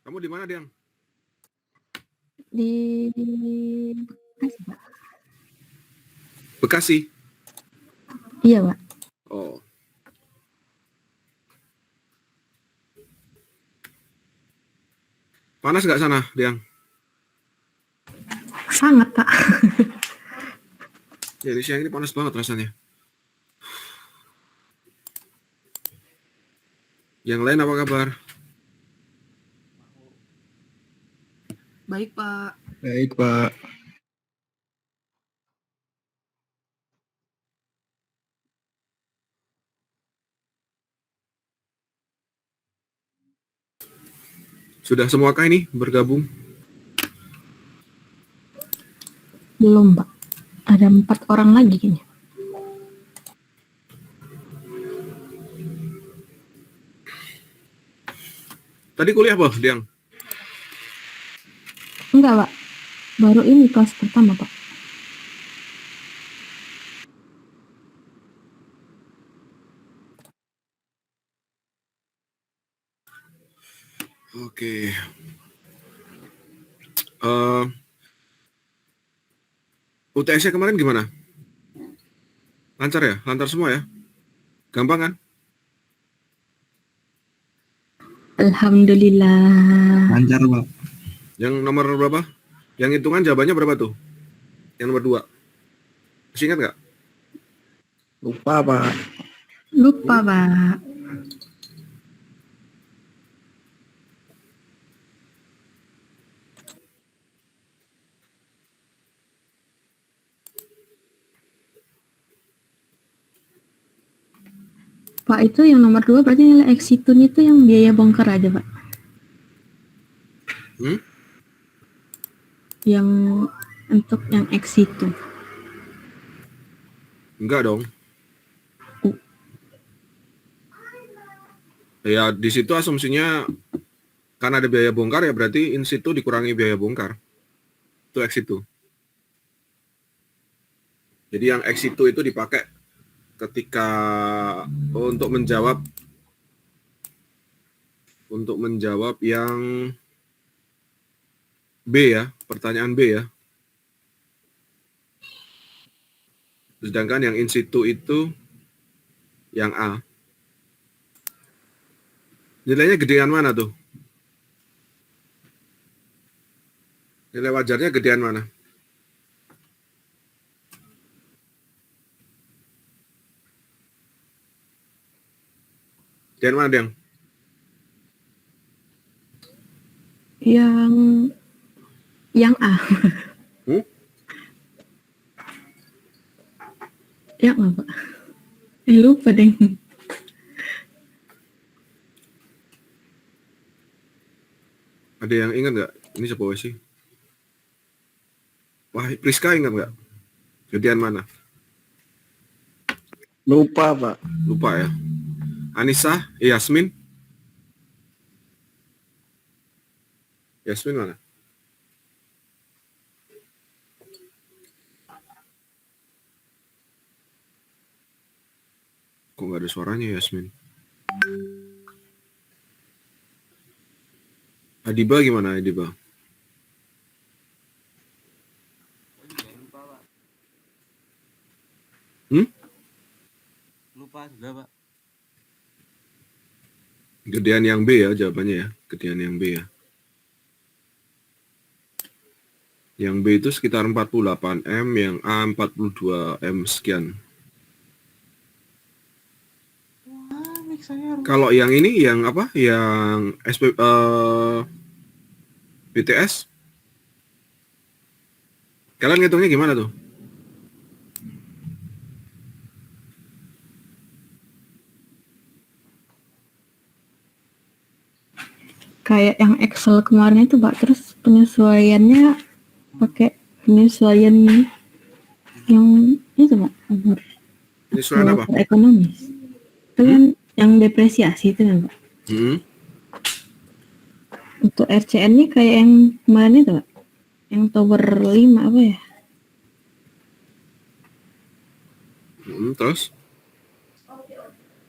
Kamu di mana, Diang? Di Bekasi, Pak. Bekasi? Iya, Pak. Oh. Panas nggak sana, Diang? Sangat, Pak. Ya, di siang ini panas banget rasanya. Yang lain apa kabar? Baik, Pak. Baik, Pak. Sudah semuakah ini bergabung? Belum, Pak. Ada 4 orang lagi kayaknya. Tadi kuliah apa, Diang? Enggak, Pak. Baru ini kelas pertama, Pak. Oke. UTS-nya kemarin gimana? Lancar ya? Lancar semua ya? Gampang kan? Alhamdulillah. Lancar, Pak. Yang nomor berapa? Yang hitungan jawabannya berapa tuh? Yang nomor 2. Masih ingat nggak? Lupa, Pak. Lupa, Pak. Pak, itu yang nomor 2 berarti nilai exitun itu yang biaya bongkar aja, Pak. Yang untuk yang exitun. Enggak dong. Ya, di situ asumsinya karena ada biaya bongkar ya berarti in situ dikurangi biaya bongkar. Itu ex situ. Jadi yang ex situ itu dipakai ketika untuk menjawab yang B ya, pertanyaan B ya. Sedangkan yang in situ itu yang A. Nilainya gedean mana tuh? Nilai wajarnya gedean mana? Gedean mana, Diang? Yang A. Yang A, Pak. Lupa deh. Ada yang ingat nggak? Ini siapa sih? Wah, Priska ingat nggak? Gedean mana? Lupa, Pak. Lupa ya. Anissa, Yasmin? Yasmin mana? Kok nggak ada suaranya Yasmin? Adiba gimana Adiba? Lupa juga, Pak. Gedean yang B ya jawabannya ya. Gedean yang B ya. Yang B itu sekitar 48 M, yang A 42 M sekian. Kalau yang ini yang apa? Yang BTS? Kalian ngitungnya gimana tuh? Kayak yang Excel kemarin itu, Pak. Terus penyesuaiannya pakai penyesuaian yang itu, Pak. Penyesuaian apa? Ekonomis. Itu kan yang depresiasi itu kan, Pak. Untuk RCN-nya kayak yang kemarin itu, Pak. Yang tower 5 apa ya?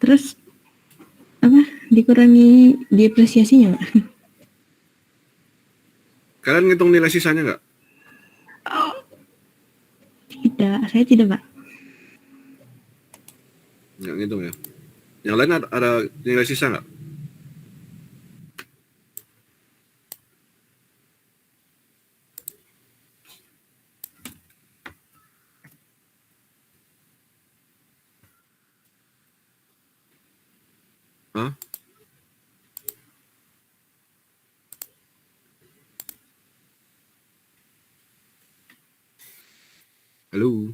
Terus apa? Dikurangi depresiasinya, Pak. Kalian ngitung nilai sisanya nggak? Tidak, saya tidak, Pak. Nggak ngitung ya. Yang lain ada nilai sisa nggak? Hah? Halo?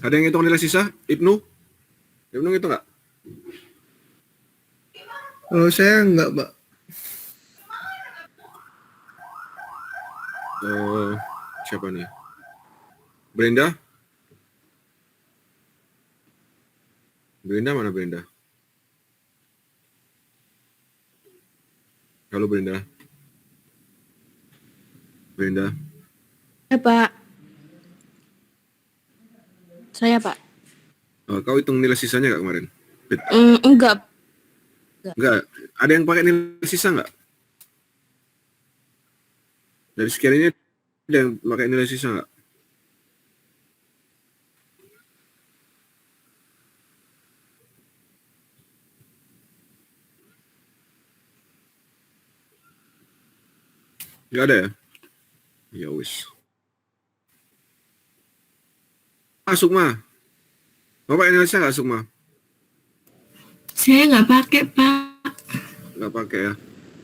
Ada yang ngitung nilai sisa? Ibnu? Ibnu ngitung nggak? Kalau saya enggak, Pak. Siapa nih? Brenda? Brenda mana Brenda? Halo Brenda. Brenda. Ya, Pak. Saya, Pak. Kau hitung nilai sisanya nggak kemarin? Enggak. Enggak. Ada yang pakai nilai sisa nggak? Dari sekian ini ada yang pakai nilai sisa nggak? Nggak ada ya? Ya wis. Sukma. Bapak nilai sisa nggak Sukma? Saya nggak pakai, Pak. Nggak pakai ya?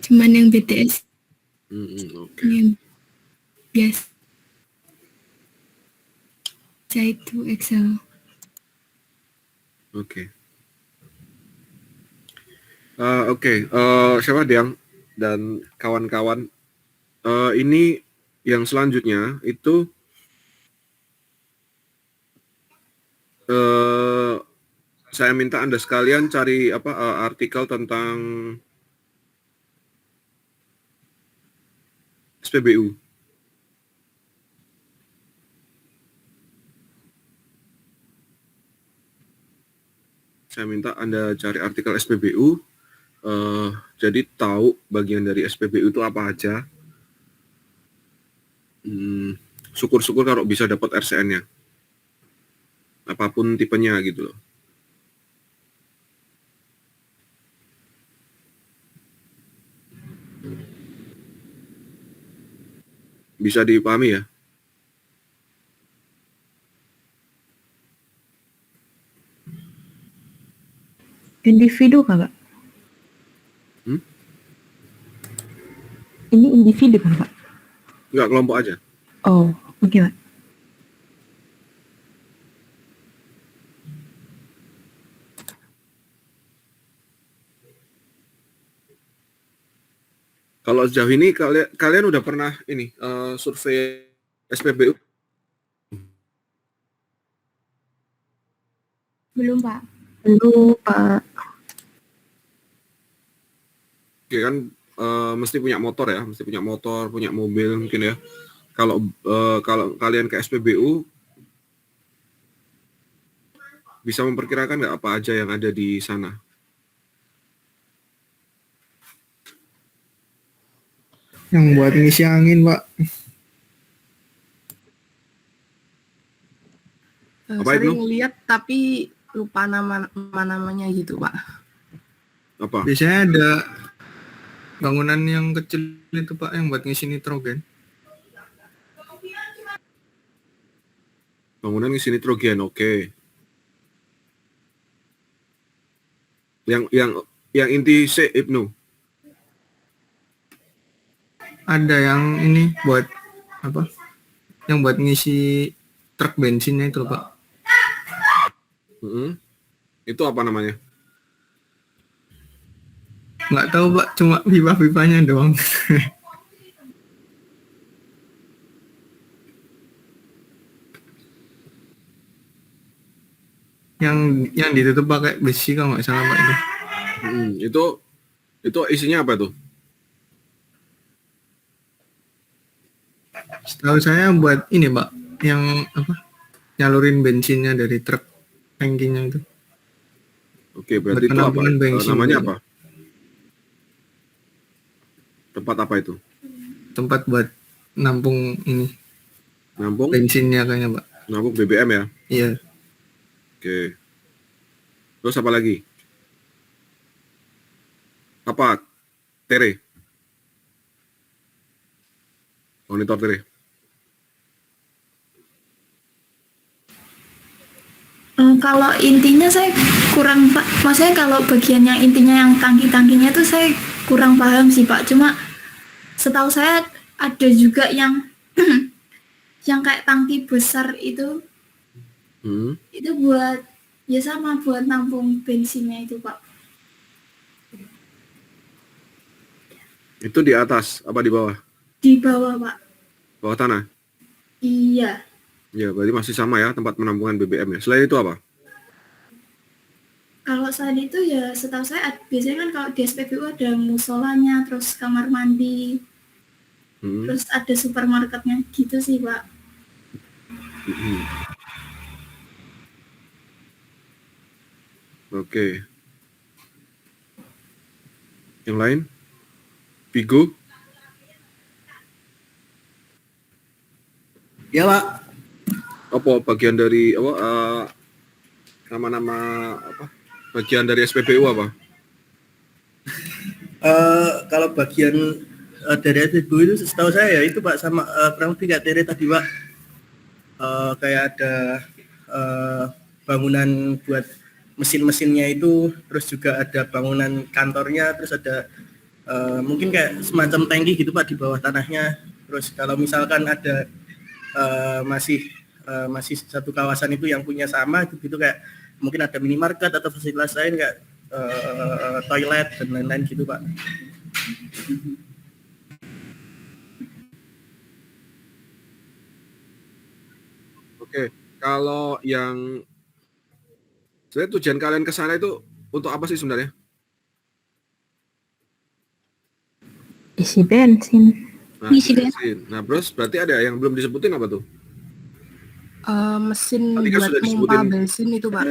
Cuman yang BTS Oke. yang biasa itu Excel. Oke. Siapa Diang dan kawan-kawan? Ini yang selanjutnya itu saya minta Anda sekalian cari artikel tentang SPBU. Saya minta Anda cari artikel SPBU, jadi tahu bagian dari SPBU itu apa aja. Syukur-syukur kalau bisa dapat RCN-nya. Apapun tipenya gitu loh. Bisa dipahami ya? Individu kan, Pak? Hmm? Ini individu kan, Pak? Enggak, kelompok aja. Oh, oke, Pak. Kalau sejauh ini kalian udah pernah ini survei SPBU? Belum, Pak. Belum, Pak. Oke kan mesti punya motor ya, mesti punya motor, punya mobil mungkin ya. Kalau kalian ke SPBU bisa memperkirakan nggak apa aja yang ada di sana? Yang buat ngisi angin, Pak. Apa itu? Sering lihat tapi lupa namanya gitu, Pak. Apa? Biasanya ada bangunan yang kecil itu, Pak, yang buat ngisi nitrogen. Bangunan ngisi nitrogen, oke. Yang inti C, Ibnu. Ada yang ini buat apa? Yang buat ngisi truk bensinnya itu, Pak. Itu apa namanya? Nggak tahu, Pak, cuma pipa-pipanya doang. yang ditutup pakai besi kalau nggak salah, Pak, itu. Itu isinya apa tuh? Setahu saya buat ini, Pak, yang apa? nyalurin bensinnya dari truk tangkinya itu. Oke, berarti Buat itu apa? penampungan bensin Namanya gitu. apa? Tempat apa itu? Tempat buat nampung ini Nampung? bensinnya kayaknya, Pak. Nampung BBM ya? Iya. Oke. Terus apa lagi? Apa? Tere? Monitor tere? Kalau intinya saya kurang, maksudnya kalau bagian yang intinya yang tangki-tangkinya tuh saya kurang paham sih Pak. Cuma setahu saya ada juga yang yang kayak tangki besar itu Hmm. buat ya sama buat nampung bensinnya itu Pak. Itu di atas apa di bawah? Di bawah Pak. Bawah tanah? Iya. Ya, berarti masih sama ya tempat penampungan BBM ya. Selain itu apa? Kalau saat itu ya setahu saya biasanya kan kalau di SPBU ada musolanya, terus kamar mandi, Hmm. terus ada supermarketnya gitu sih Pak. Hmm. Oke. Yang lain? Vigo? Ya Pak, Apa bagian dari apa? Nama-nama apa? Bagian dari SPBU apa? kalau bagian dari SPBU itu setahu saya ya itu Pak sama kurang lebih kayak Tere tadi Pak. Kayak ada bangunan buat mesin-mesinnya itu, terus juga ada bangunan kantornya, terus ada mungkin kayak semacam tangki gitu Pak di bawah tanahnya. Terus kalau misalkan ada masih satu kawasan itu yang punya sama gitu kayak mungkin ada minimarket atau fasilitas lain kayak toilet dan lain-lain gitu Pak. Oke. Kalau yang sebenarnya tujuan kalian ke sana itu untuk apa sih sebenarnya? Isi bensin. Nah, Isi bensin. Nah, bros, berarti ada yang belum disebutin apa tuh? Mesin Tadi kan buat sudah mompa disebutin. bensin itu Pak.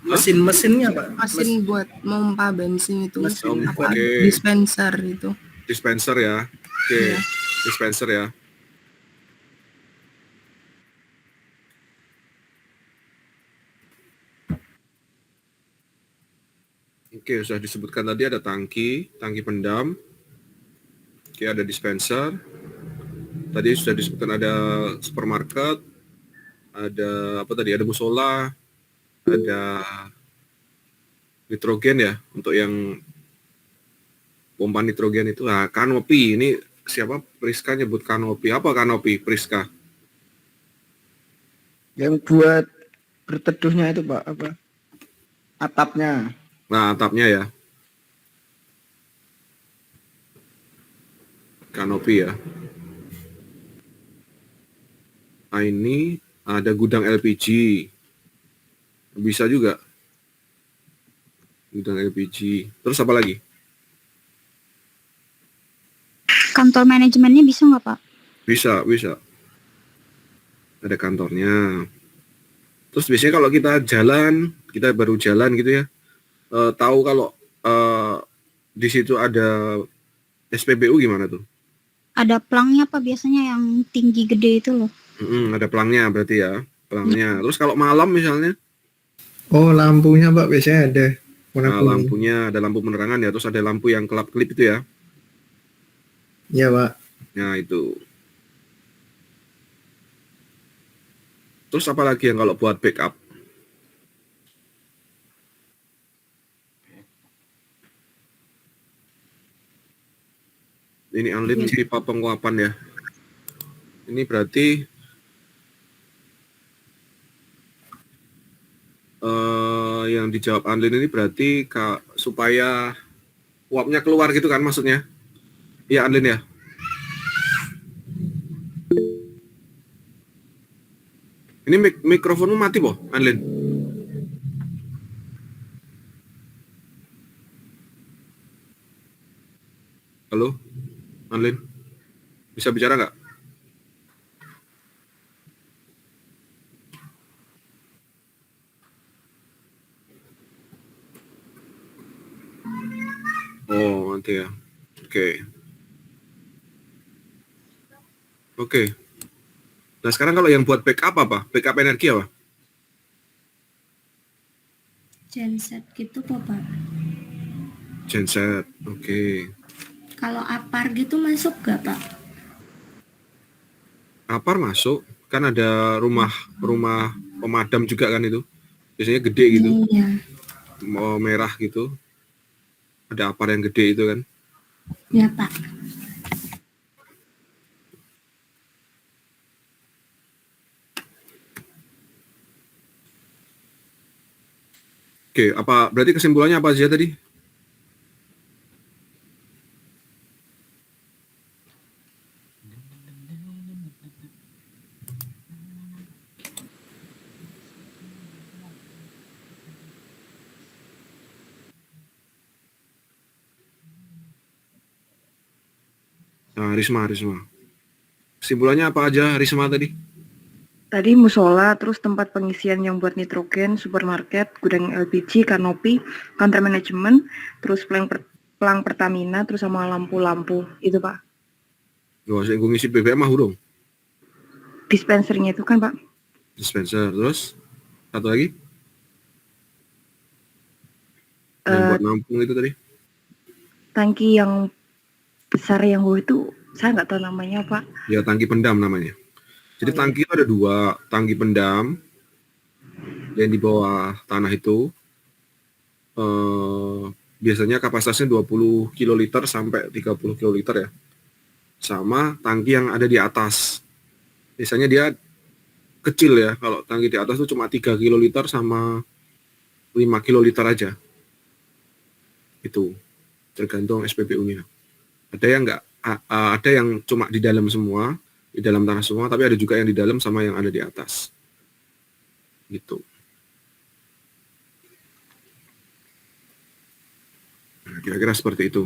Mesin-mesinnya Pak. Mesin buat mompa bensin itu. Mesin Apa? buat- Oke. Dispenser itu. Dispenser ya. Oke. Iya. Dispenser ya. Oke, sudah disebutkan tadi ada tangki pendam. Oke, ada dispenser. Tadi sudah disebutkan ada supermarket, ada apa tadi? Ada musola, ada nitrogen ya untuk yang pompa nitrogen itu. Nah, kanopi ini siapa? Priska nyebut kanopi. Apa kanopi, Priska? Yang buat berteduhnya itu Pak, apa? Atapnya. Nah, atapnya ya. Kanopi ya. Nah, ini ada gudang LPG. Bisa juga. Gudang LPG. Terus apa lagi? Kantor manajemennya bisa nggak Pak? Bisa. Ada kantornya. Terus biasanya kalau kita baru jalan gitu ya, tahu kalau di situ ada SPBU gimana tuh? Ada pelangnya Pak biasanya yang tinggi gede itu loh. Ada pelangnya berarti ya, pelangnya. Terus kalau malam misalnya, Oh, lampunya Pak biasanya ada warna nah, kuning. lampunya ada lampu penerangan ya, terus ada lampu yang kelap-kelip itu ya. Iya Pak. Nah, itu. Terus apa lagi yang kalau buat backup? Ini unlin pipa penguapan ya. Ini berarti yang dijawab Anlin ini berarti supaya uapnya keluar gitu kan maksudnya? Iya Anlin ya. Ini mikrofonmu mati boh, Anlin. Halo, Anlin, bisa bicara nggak? nanti ya. Oke. Oke. Nah sekarang kalau yang buat backup apa? Backup energi apa? Genset gitu kok Pak. Genset. Oke. Kalau apar gitu masuk gak Pak? Apar masuk. Kan ada rumah pemadam juga kan itu. Biasanya gede gitu. Iya. Mau merah gitu. Ada apar yang gede itu kan. Ya Pak. Oke, apa berarti kesimpulannya apa aja tadi? Nah, Risma. Kesimpulannya apa aja Risma tadi? Tadi musola, terus tempat pengisian yang buat nitrogen, supermarket, gudang LPG, kanopi, counter management, terus pelang Pertamina, terus sama lampu-lampu. Itu Pak. Gak usah ngisi BBM mah dong. Dispensernya itu kan Pak. Dispenser. Terus satu lagi? Yang Eh, buat nampung itu tadi? Tangki yang besar yang bawah itu, saya nggak tahu namanya Pak. Ya tangki pendam namanya. Jadi tangki itu ada 2, tangki pendam yang di bawah tanah itu biasanya kapasitasnya 20 kiloliter sampai 30 kiloliter ya. Sama tangki yang ada di atas. Biasanya dia kecil ya, kalau tangki di atas itu cuma 3 kiloliter sama 5 kiloliter aja. Itu tergantung SPBU-nya. Ada yang enggak, ada yang cuma di dalam semua, di dalam tanah semua, tapi ada juga yang di dalam sama yang ada di atas. Gitu. Nah, kira-kira seperti itu.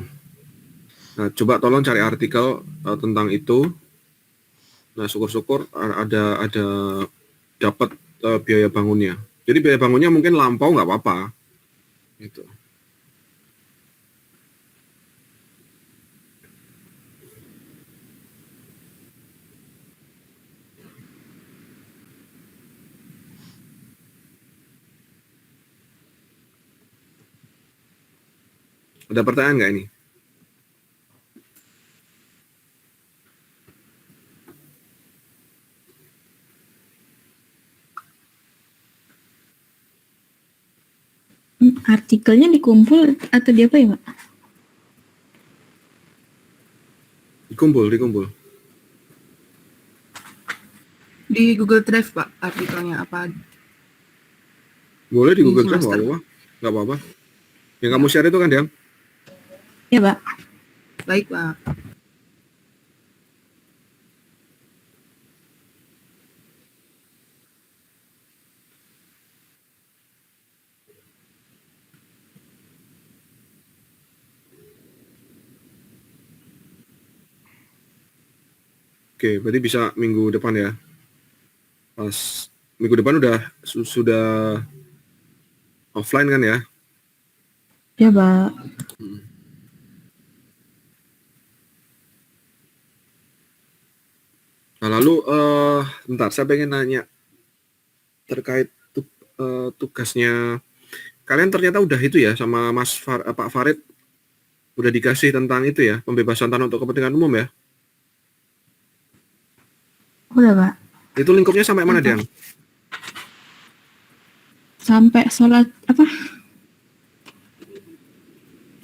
Nah, coba tolong cari artikel tentang itu. Nah, syukur-syukur ada dapat biaya bangunnya. Jadi biaya bangunnya mungkin lampau nggak apa-apa. Gitu. Ada pertanyaan nggak ini? Artikelnya dikumpul atau di apa ya Pak? Dikumpul. Di Google Drive Pak artikelnya apa? Boleh di Di Google Drive, semester. nggak apa-apa. Yang kamu share itu kan, Diang? Ya Pak. Baik Pak. Oke, berarti bisa minggu depan ya. Pas minggu depan sudah offline kan ya? Ya Pak. Nah, lalu bentar, saya pengen nanya terkait tugasnya. Kalian ternyata udah itu ya sama Pak Farid udah dikasih tentang itu ya, pembebasan tanah untuk kepentingan umum ya? Udah Pak. Itu lingkupnya sampai mana, Diang? Sampai sholat apa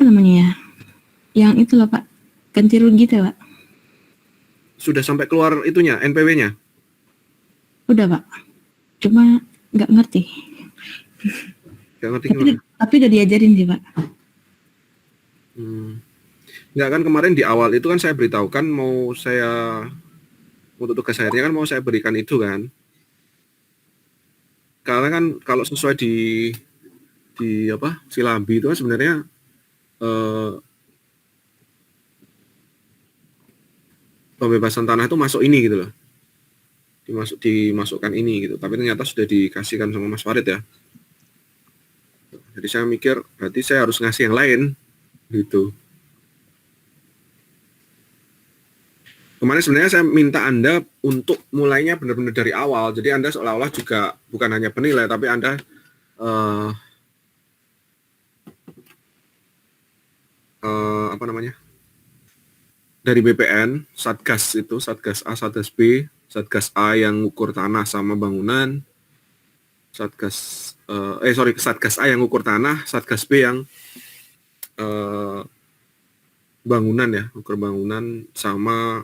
namanya ya? Yang itu loh Pak. Ganti rugi gitu Pak. Sudah sampai keluar itunya, NPW-nya? Udah Pak. Cuma nggak ngerti. Nggak ngerti gimana? Tapi udah diajarin sih Pak. Nggak kan kemarin di awal itu kan saya beritahukan untuk tugas akhirnya kan mau saya berikan itu kan. Karena kan kalau sesuai di Silambi itu kan sebenarnya pembebasan tanah itu masuk ini gitu loh. Dimasukkan ini gitu. Tapi ternyata sudah dikasihkan sama Mas Farid ya. Jadi saya mikir berarti saya harus ngasih yang lain gitu. Kemarin sebenarnya saya minta Anda untuk mulainya benar-benar dari awal. Jadi Anda seolah-olah juga bukan hanya penilai, tapi Anda apa namanya? Dari BPN, Satgas itu, Satgas A, Satgas B, Satgas A yang ukur tanah sama bangunan, Satgas A yang ukur tanah, Satgas B yang bangunan ya, ukur bangunan sama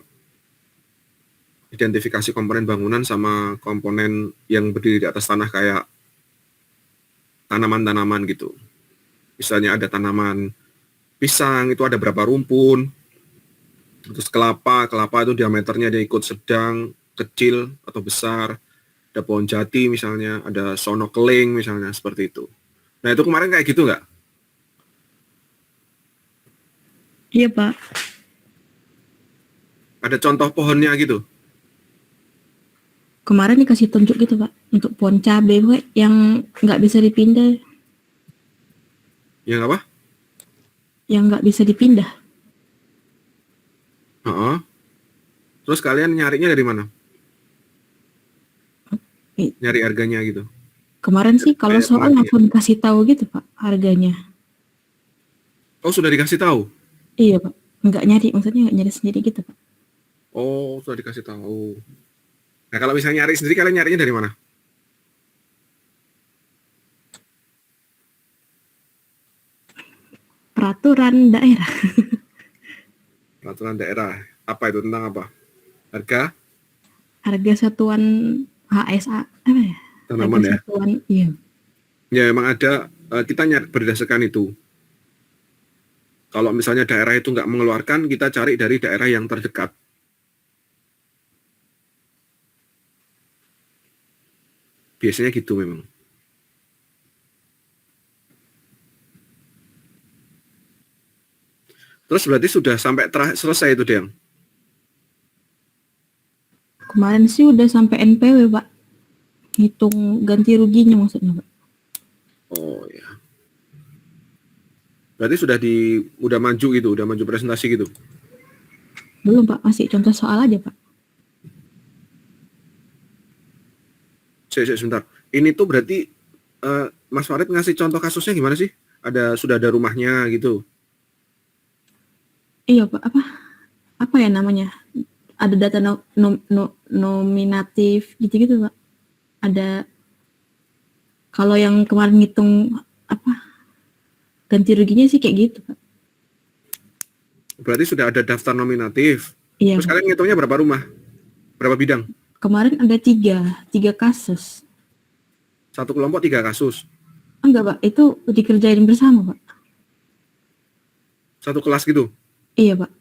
identifikasi komponen bangunan sama komponen yang berdiri di atas tanah kayak tanaman-tanaman gitu. Misalnya ada tanaman pisang, itu ada berapa rumpun. Terus kelapa itu diameternya dia ikut sedang, kecil, atau besar. Ada pohon jati misalnya, ada sono keling misalnya, seperti itu. Nah itu kemarin kayak gitu nggak? Iya, Pak. Ada contoh pohonnya gitu? Kemarin dikasih tunjuk gitu, Pak, untuk pohon cabai, Pak, yang nggak bisa dipindah. Yang apa? Yang nggak bisa dipindah. Terus kalian nyarinya dari mana? Nyari harganya gitu? Kemarin sih kalau soal langsung dikasih tahu gitu, Pak, harganya. Oh, sudah dikasih tahu? Iya, Pak. Nggak nyari sendiri gitu, Pak. Oh, sudah dikasih tahu. Nah, kalau misalnya nyari sendiri, kalian nyarinya dari mana? Peraturan daerah. Peraturan daerah. Apa itu, tentang apa? Harga? Harga satuan HSA, apa ya? Tanaman ya? Satuan, iya. Ya, memang ada, kita nyari berdasarkan itu. Kalau misalnya daerah itu nggak mengeluarkan, kita cari dari daerah yang terdekat. Biasanya gitu memang. Terus berarti sudah sampai selesai itu, Deng? Kemarin sih udah sampai NPW, Pak. Hitung ganti ruginya maksudnya, Pak. Oh ya. Berarti udah maju gitu, udah maju presentasi gitu? Belum, Pak. Masih contoh soal aja, Pak. Sebentar. Ini tuh berarti Mas Farid ngasih contoh kasusnya gimana sih? Sudah ada rumahnya gitu? Iya, Pak. Apa ya namanya? Ada data nominatif gitu-gitu, Pak. Ada, kalau yang kemarin ngitung ganti ruginya sih kayak gitu, Pak. Berarti sudah ada daftar nominatif. Iya, Terus Pak. kalian ngitungnya berapa rumah? Berapa bidang? Kemarin ada tiga kasus. Satu kelompok 3 kasus. Enggak, Pak. Itu dikerjain bersama, Pak. Satu kelas gitu? Iya, Pak.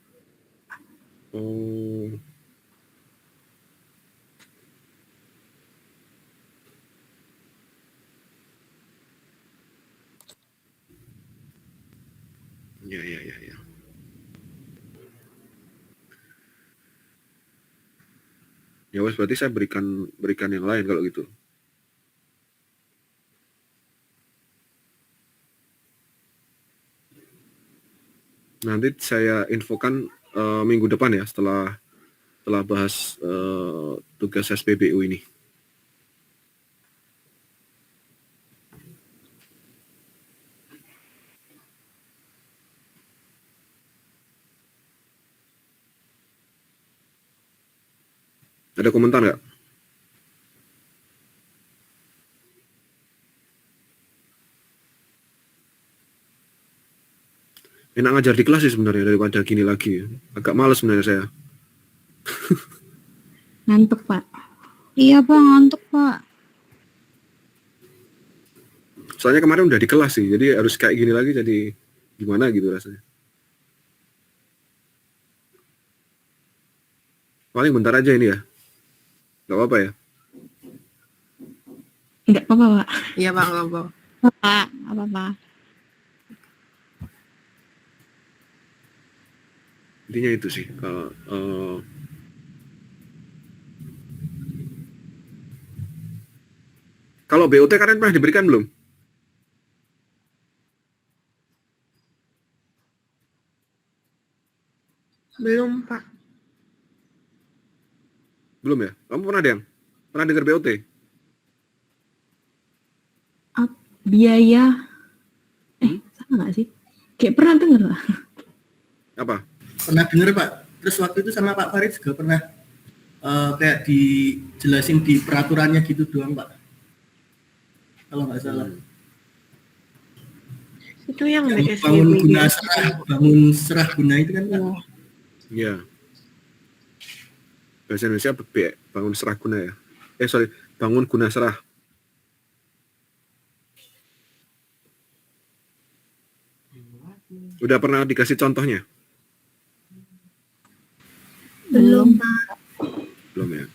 Oh. Ya. Ya wes, berarti saya berikan yang lain kalau gitu. Nanti saya infokan minggu depan ya, setelah bahas tugas SPBU ini. Ada komentar nggak? Enak ngajar di kelas sih sebenarnya daripada gini lagi. Agak males sebenarnya saya. Ngantuk, Pak. Iya, Pak, ngantuk, Pak. Soalnya kemarin udah di kelas sih, jadi harus kayak gini lagi, jadi gimana gitu rasanya. Paling bentar aja ini ya. Nggak apa-apa ya? Enggak apa-apa, Pak. Iya, Pak, nggak apa-apa. Pak, apa-apa. Intinya itu sih. Kalau BOT kalian pernah diberikan belum? Belum, Pak. Belum ya? Kamu pernah Deng? Pernah dengar BOT? Biaya sama nggak sih? Kayak pernah denger lah. Apa? Pernah dengar Pak. Terus waktu itu sama Pak Farid juga pernah kayak dijelasin di peraturannya gitu doang Pak. Kalau nggak salah. Itu yang Yang PSBB bangun serah guna itu kan Pak. Iya. Bahasa Indonesia bangun serah guna ya. Bangun guna serah. Udah pernah dikasih contohnya? Belum. Belum ya.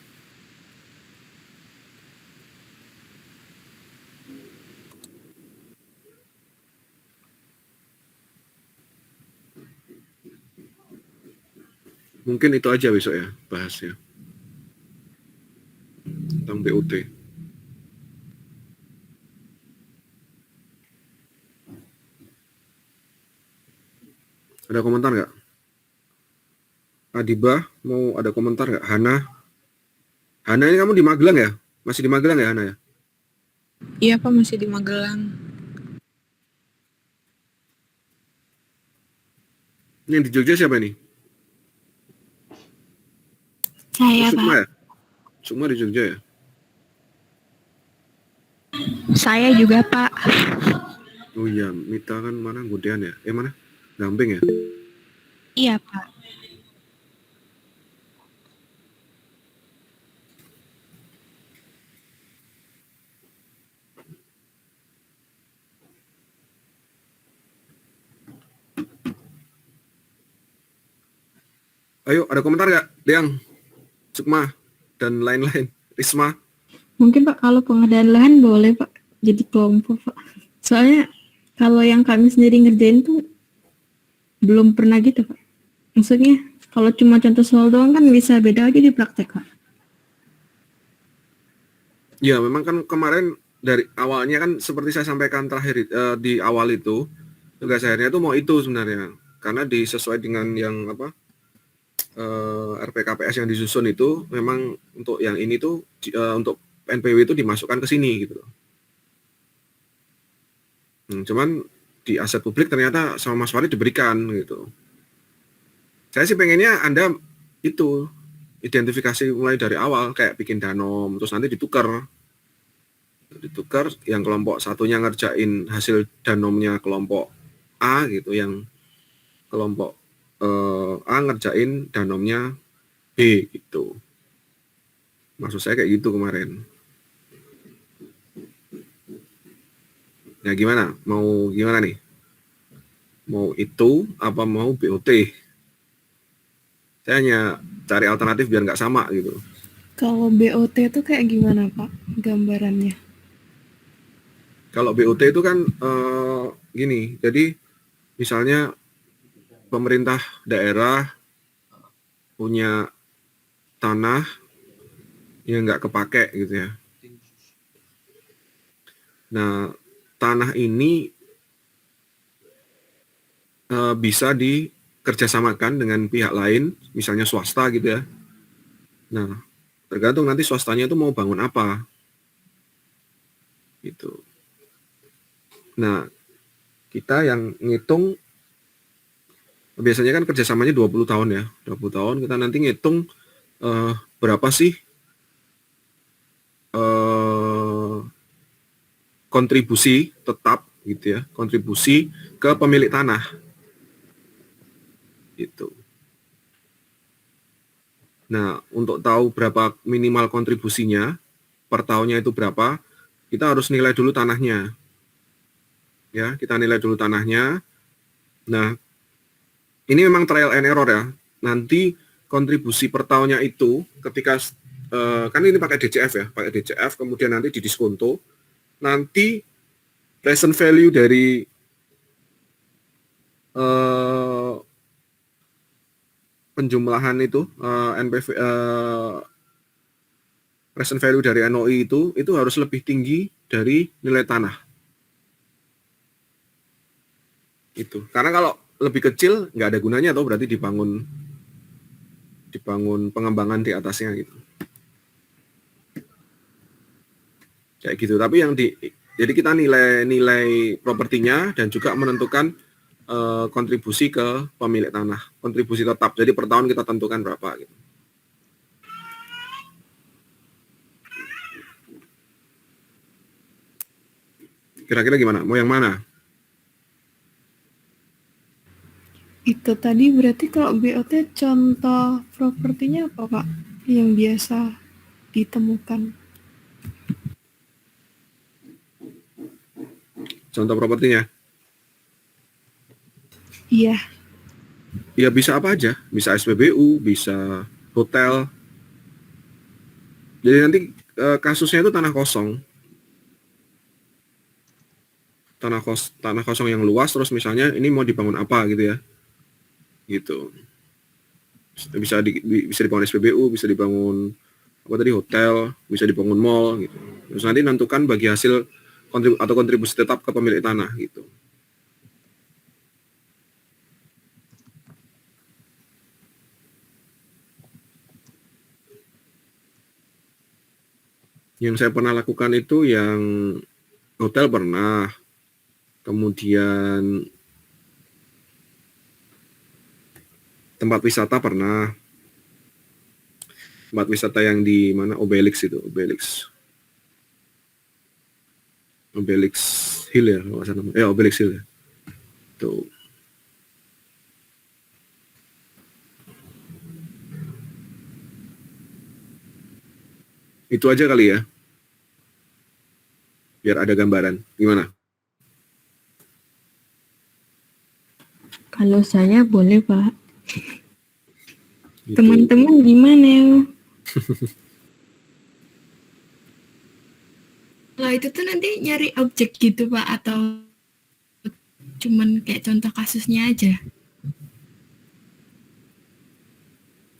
Mungkin itu aja besok ya bahasnya tentang BOT. Ada komentar nggak? Adibah mau ada komentar nggak? Hana ini kamu di Magelang ya? Masih di Magelang ya Hana ya? Iya Pak, masih di Magelang. Ini yang di Jogja siapa ini? Saya, Sukma Pak. ya? Sukma di Jogja ya? Saya juga, Pak. Oh iya, Mita kan mana? Gudean ya? Mana? Gamping ya? Iya, Pak. Ayo, ada komentar nggak? Deang, Sukma, dan lain-lain. Risma. Mungkin Pak kalau pengadaan lahan boleh Pak jadi kelompok Pak. Soalnya kalau yang kami sendiri ngerjain tuh belum pernah gitu Pak. Maksudnya kalau cuma contoh soal doang kan bisa beda aja di praktek Pak. Ya, memang kan kemarin dari awalnya kan seperti saya sampaikan terakhir di awal itu, tugas akhirnya itu mau itu sebenarnya. Karena disesuai dengan yang RPKPS yang disusun itu memang untuk yang ini tuh untuk NPW itu dimasukkan ke sini gitu loh. Cuman di aset publik ternyata sama Mas Farid diberikan gitu. Saya sih pengennya Anda itu identifikasi mulai dari awal kayak bikin danom terus nanti ditukar yang kelompok satunya ngerjain hasil danomnya kelompok A gitu, yang kelompok A ngerjain danomnya B gitu. Maksud saya kayak gitu kemarin. Ya gimana? Mau gimana nih? Mau itu apa mau BOT? Saya hanya cari alternatif biar nggak sama gitu. Kalau BOT itu kayak gimana Pak gambarannya? Kalau BOT itu kan gini, jadi misalnya pemerintah daerah punya tanah yang nggak kepake gitu ya. Nah, tanah ini bisa dikerjasamakan dengan pihak lain, misalnya swasta gitu ya. Nah, tergantung nanti swastanya itu mau bangun apa. Gitu. Nah, kita yang ngitung biasanya kan kerjasamanya 20 tahun ya. 20 tahun kita nanti ngitung berapa sih kontribusi tetap gitu ya, kontribusi ke pemilik tanah. Gitu. Nah, untuk tahu berapa minimal kontribusinya per tahunnya itu berapa, kita harus nilai dulu tanahnya. Ya, kita nilai dulu tanahnya. Nah, ini memang trial and error ya. Nanti kontribusi per tahunnya itu ketika kan ini pakai DCF ya, pakai DCF kemudian nanti didiskonto. Nanti present value dari penjumlahan itu NPV present value dari NOI itu harus lebih tinggi dari nilai tanah. Itu. Karena kalau lebih kecil nggak ada gunanya atau berarti dibangun pengembangan di atasnya gitu. kayak gitu. Tapi jadi kita nilai propertinya dan juga menentukan kontribusi ke pemilik tanah, kontribusi tetap. Jadi per tahun kita tentukan berapa gitu. Kira-kira gimana? Mau yang mana? Itu tadi berarti kalau BOT contoh propertinya apa Pak? Yang biasa ditemukan. Contoh propertinya? Iya. Ya bisa apa aja, bisa SPBU, bisa hotel. Jadi nanti kasusnya itu tanah kosong. Tanah kosong yang luas, terus misalnya ini mau dibangun apa gitu ya. Gitu. Bisa dibangun SPBU, bisa dibangun apa tadi, hotel, bisa dibangun mall gitu. Terus nanti nentukan bagi hasil kontribusi tetap ke pemilik tanah gitu. Yang saya pernah lakukan itu yang hotel pernah, kemudian tempat wisata pernah. Tempat wisata yang di mana, Obelix itu, Obelix Hill ya, kalau nggak salah namanya. Obelix Hill ya. Tuh. Itu aja kali ya. Biar ada gambaran. Gimana? Kalau saya boleh, Pak. Gitu. Teman-teman gimana? Kalau itu tuh nanti nyari objek gitu Pak, atau cuman kayak contoh kasusnya aja?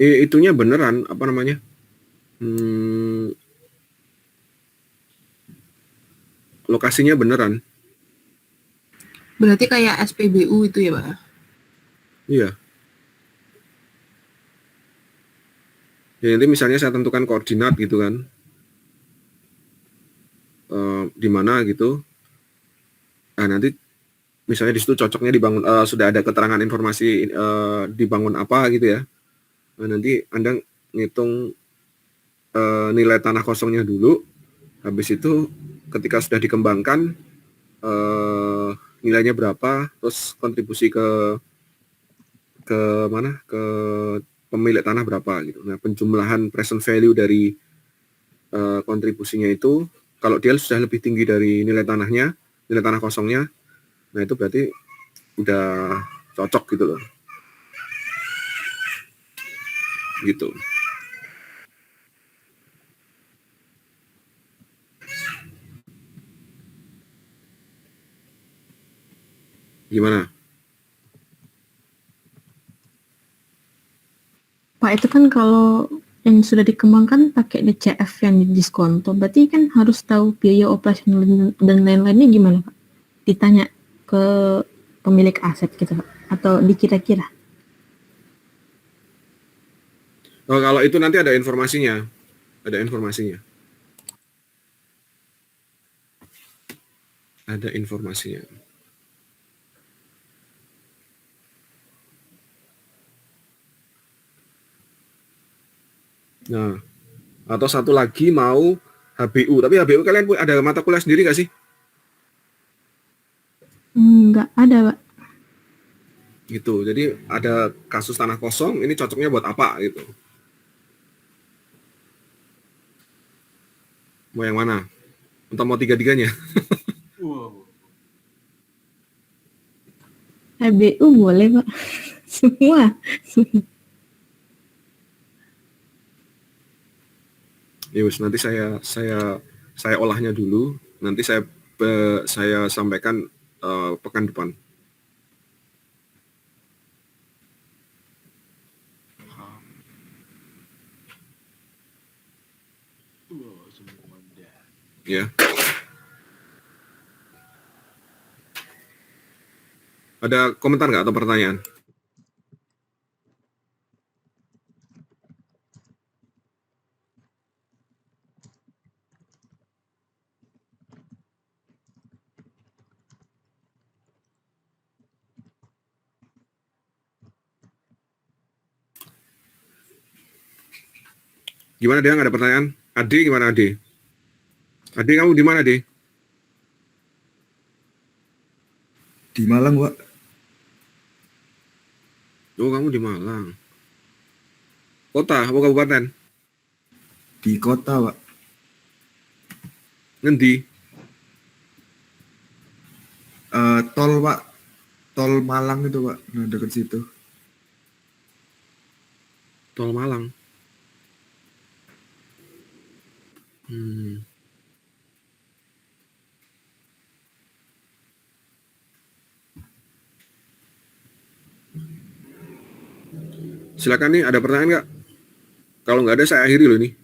Itunya beneran, apa namanya? Lokasinya beneran. Berarti kayak SPBU itu ya Pak? Iya. Ya, nanti misalnya saya tentukan koordinat gitu kan. Di mana gitu. Nah, nanti misalnya di situ cocoknya dibangun, sudah ada keterangan informasi dibangun apa gitu ya. Nah, nanti Anda ngitung nilai tanah kosongnya dulu. Habis itu ketika sudah dikembangkan nilainya berapa, terus kontribusi ke mana, ke pemilik tanah berapa gitu. Nah, penjumlahan present value dari kontribusinya itu, kalau dia sudah lebih tinggi dari nilai tanahnya, nilai tanah kosongnya, nah itu berarti udah cocok gitu loh. Gitu. Gimana? Pak, itu kan kalau yang sudah dikembangkan pakai DCF yang diskonto, berarti kan harus tahu biaya operasional dan lain-lainnya gimana, Pak? Ditanya ke pemilik aset gitu, Pak? Atau dikira-kira? Oh, kalau itu nanti ada informasinya. Ada informasinya. Ada informasinya. Nah, atau satu lagi mau HBU. Tapi HBU kalian ada mata kuliah sendiri nggak sih? Nggak ada, Pak. Gitu. Jadi ada kasus tanah kosong, ini cocoknya buat apa gitu. Mau yang mana? Atau mau tiga-tiganya? HBU boleh, Pak. Semua. Yus, nanti saya olahnya dulu. Nanti saya sampaikan pekan depan. Ya. Ada komentar nggak atau pertanyaan? Gimana dia? Nggak ada pertanyaan? Ade gimana Ade? Ade kamu di mana Ade? Di Malang, Pak. Oh kamu di Malang. Kota apa kabupaten? Di kota, Pak. Ngendi? Tol, Pak. Tol Malang itu, Pak. Nah, dekat situ. Tol Malang. Silakan nih, ada pertanyaan nggak? Kalau nggak ada, saya akhiri loh ini.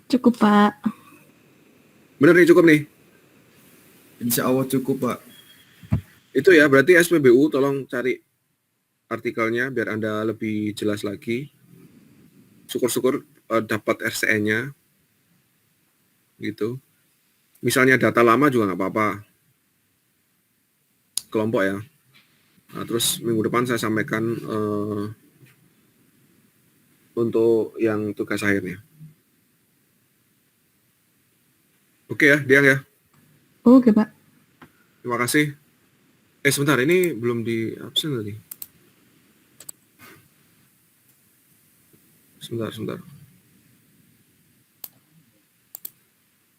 Cukup, Pak. Bener nih, cukup nih. Insya Allah cukup, Pak. Itu ya, berarti SPBU tolong cari artikelnya biar Anda lebih jelas lagi. Syukur-syukur dapat RCN-nya. Gitu. Misalnya data lama juga nggak apa-apa. Kelompok ya. Nah, terus minggu depan saya sampaikan untuk yang tugas akhirnya. Oke ya, Diang ya. Oke, Pak. Terima kasih. Sebentar, ini belum di absen tadi. Sebentar.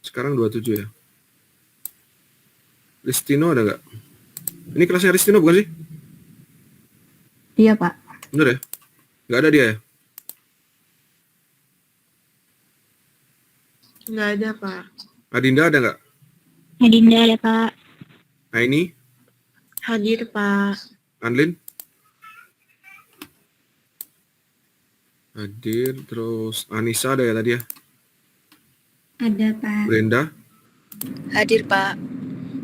Sekarang 27 ya. Ristino ada nggak? Ini kelasnya Ristino bukan sih? Iya, Pak. Bener ya? Nggak ada dia ya? Nggak ada, Pak. Adinda ada nggak? Adinda ada, Pak. Aini? Hadir, Pak. Anlin? Hadir, terus Anissa ada ya tadi ya? Ada, Pak. Brenda? Hadir, Pak.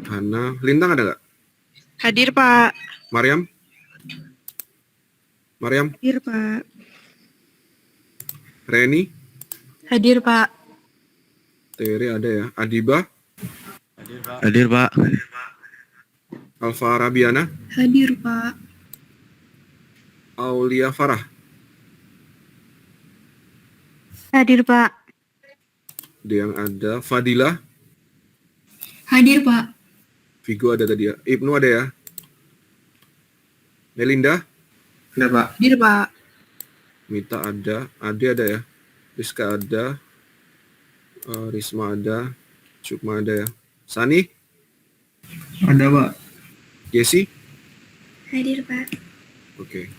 Hana? Lintang ada nggak? Hadir, Pak. Mariam? Hadir, Pak. Reni? Hadir, Pak. Tere ada ya? Adiba? Hadir, Pak. Alfa Rabiana? Hadir, Pak. Aulia Farah? Hadir, Pak. Yang ada Fadila? Hadir, Pak. Vigo ada tadi ya? Ibnu ada ya? Melinda? Ada, Pak. Hadir, Pak. Mita ada? Ade ada ya? Rizka ada? Risma ada? Sukma ada ya? Sani? Ada, Pak. Jesse? Hadir, Pak. Oke.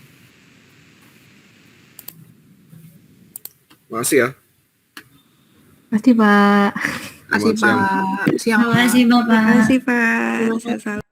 Makasih ya. Pasti, Pak. Kasih, Selamat siang. Pak. Siang, Terima kasih, Bapak. Terima kasih, Pak. Sehat selalu.